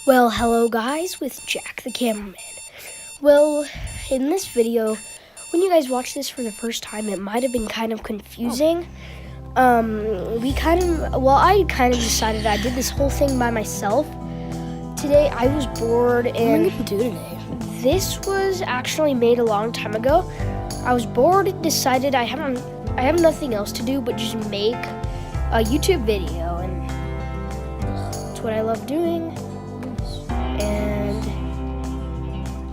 Well, hello guys, with Jack the cameraman. Well, in this video, when you guys watch this for the first time, it might have been kind of confusing. I kind of decided I did this whole thing by myself. Today, I was bored and... What are you do today? This was actually made a long time ago. I was bored, decided I have nothing else to do but just make a YouTube video, and that's what I love doing. And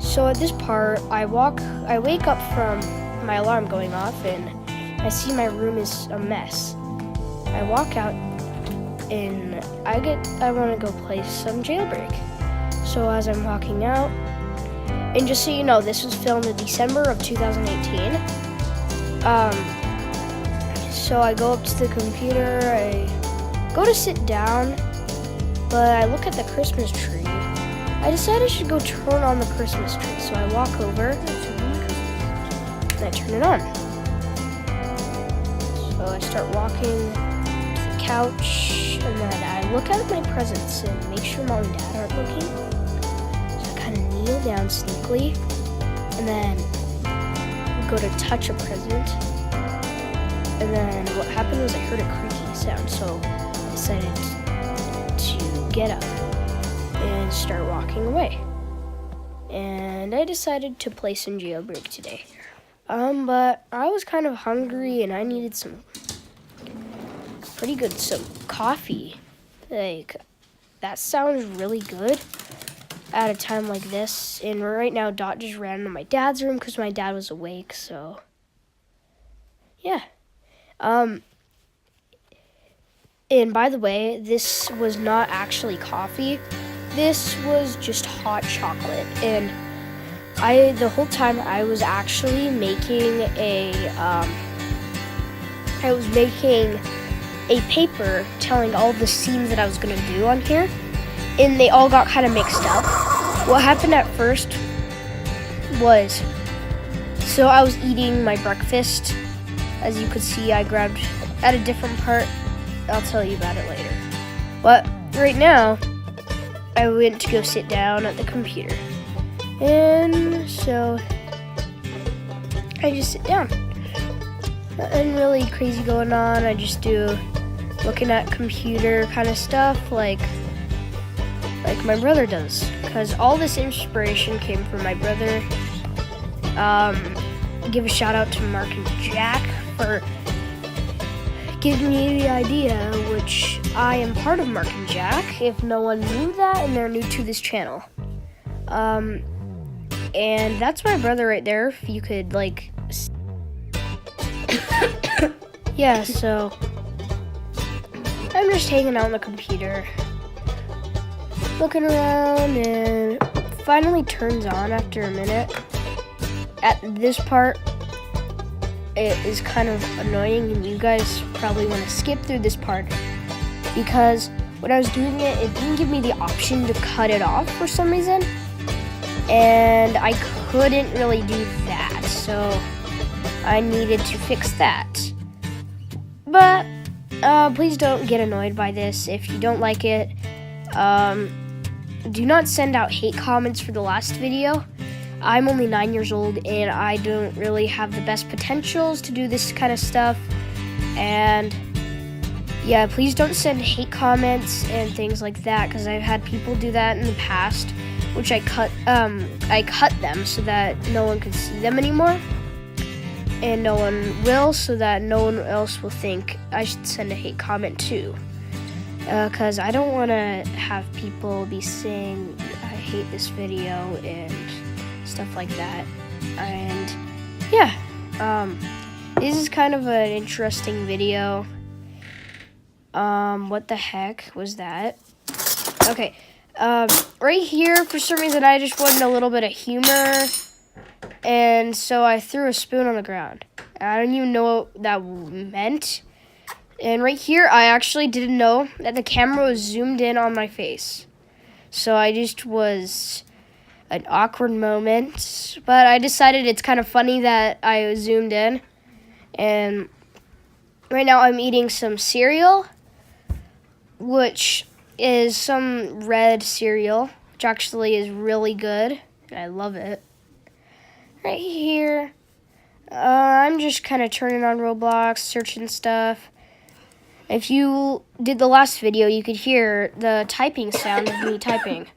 so at this part, I wake up from my alarm going off, and I see my room is a mess. I walk out, and I want to go play some Jailbreak. So as I'm walking out, and just so you know, this was filmed in December of 2018. So I go up to the computer, I go to sit down, but I look at the Christmas tree. I decided I should go turn on the Christmas tree. So I walk over and I turn it on. So I start walking to the couch, and then I look at my presents and make sure mom and dad aren't looking. So I kind of kneel down sneakily, and then go to touch a present. And then what happened was I heard a creaking sound, so I decided to get up and start walking away. And I decided to play some Jailbreak today. But I was kind of hungry and I needed some coffee. Like, that sounds really good at a time like this. And right now, Dot just ran into my dad's room because my dad was awake, so yeah. And by the way, this was not actually coffee. This was just hot chocolate. And the whole time I was actually making a paper telling all the scenes that I was gonna do on here, and they all got kind of mixed up. What happened at first was, so I was eating my breakfast. As you could see, I grabbed at a different part. I'll tell you about it later. But right now, I went to go sit down at the computer. And so I just sit down. Nothing really crazy going on. I just do looking at computer kind of stuff like my brother does. Because all this inspiration came from my brother. Give a shout out to Mark and Jack for giving me the idea, which I am part of Mark and Jack, if no one knew that and they're new to this channel. And that's my brother right there, if you could, like... Yeah, so... I'm just hanging out on the computer, looking around, and it finally turns on after a minute. At this part, it is kind of annoying, and you guys probably want to skip through this part, because when I was doing it, it didn't give me the option to cut it off for some reason, and I couldn't really do that, so I needed to fix that. But please don't get annoyed by this. If you don't like it, do not send out hate comments for the last video. I'm only 9 years old, and I don't really have the best potentials to do this kind of stuff. And yeah, please don't send hate comments and things like that, because I've had people do that in the past, which I cut them so that no one can see them anymore, and no one will, so that no one else will think I should send a hate comment too. Because I don't want to have people be saying I hate this video and stuff like that. And yeah, this is kind of an interesting video. What the heck was that? Okay, right here, for some reason, I just wanted a little bit of humor, and so I threw a spoon on the ground. I don't even know what that meant. And right here, I actually didn't know that the camera was zoomed in on my face. So I just was an awkward moment, but I decided it's kind of funny that I zoomed in. And right now I'm eating some cereal, which is some red cereal, which actually is really good. I love it. Right here, I'm just kind of turning on Roblox, searching stuff. If you did the last video, you could hear the typing sound of me typing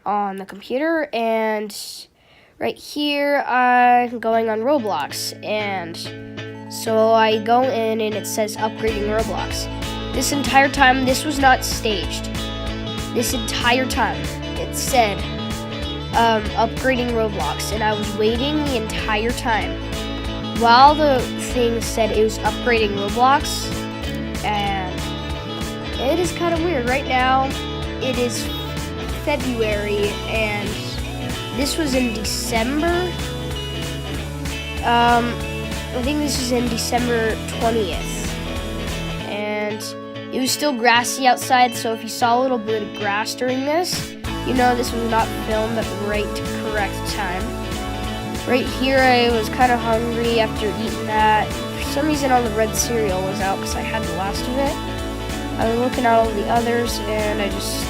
on the computer. And right here, I'm going on Roblox. And so I go in and it says upgrading Roblox. This entire time, this was not staged. This entire time, it said upgrading Roblox. And I was waiting the entire time while the thing said it was upgrading Roblox. And it is kind of weird. Right now, it is February, and this was in December. I think this is in December 20th. And it was still grassy outside, so if you saw a little bit of grass during this, you know this was not filmed at the correct time. Right here, I was kind of hungry after eating that. For some reason, all the red cereal was out because I had the last of it. I was looking at all the others, and I just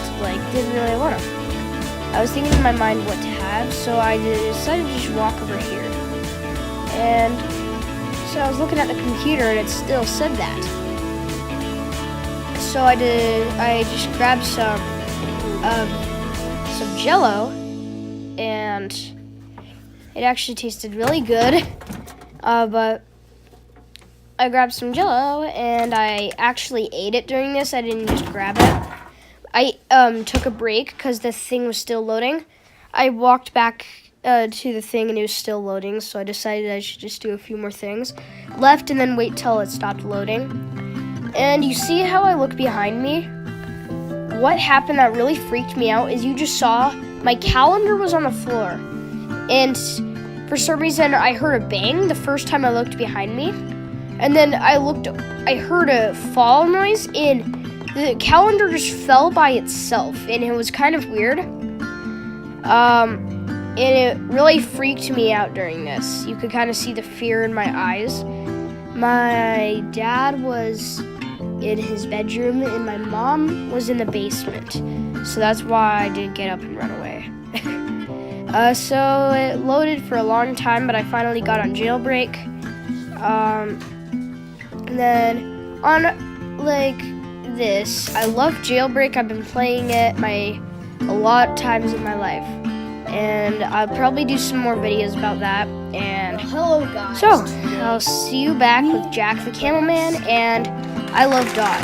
didn't really want them. I was thinking in my mind what to have, so I decided to just walk over here. And so I was looking at the computer, and it still said that. So I just grabbed some Jell-O, and it actually tasted really good. But I grabbed some Jell-O, and I actually ate it during this. I didn't just grab it. I took a break because the thing was still loading. I walked back to the thing, and it was still loading, so I decided I should just do a few more things. Left and then wait till it stopped loading. And you see how I look behind me? What happened that really freaked me out is you just saw my calendar was on the floor. And for some reason, I heard a bang the first time I looked behind me. And then I heard a fall noise, and the calendar just fell by itself, and it was kind of weird. And it really freaked me out during this. You could kind of see the fear in my eyes. My dad was in his bedroom, and my mom was in the basement. So that's why I didn't get up and run away. So it loaded for a long time, but I finally got on jailbreak. And then on this, I love Jailbreak. I've been playing it a lot of times in my life, and I'll probably do some more videos about that. And hello guys. So I'll see you back with Jack the Camel Man, and I love Dot.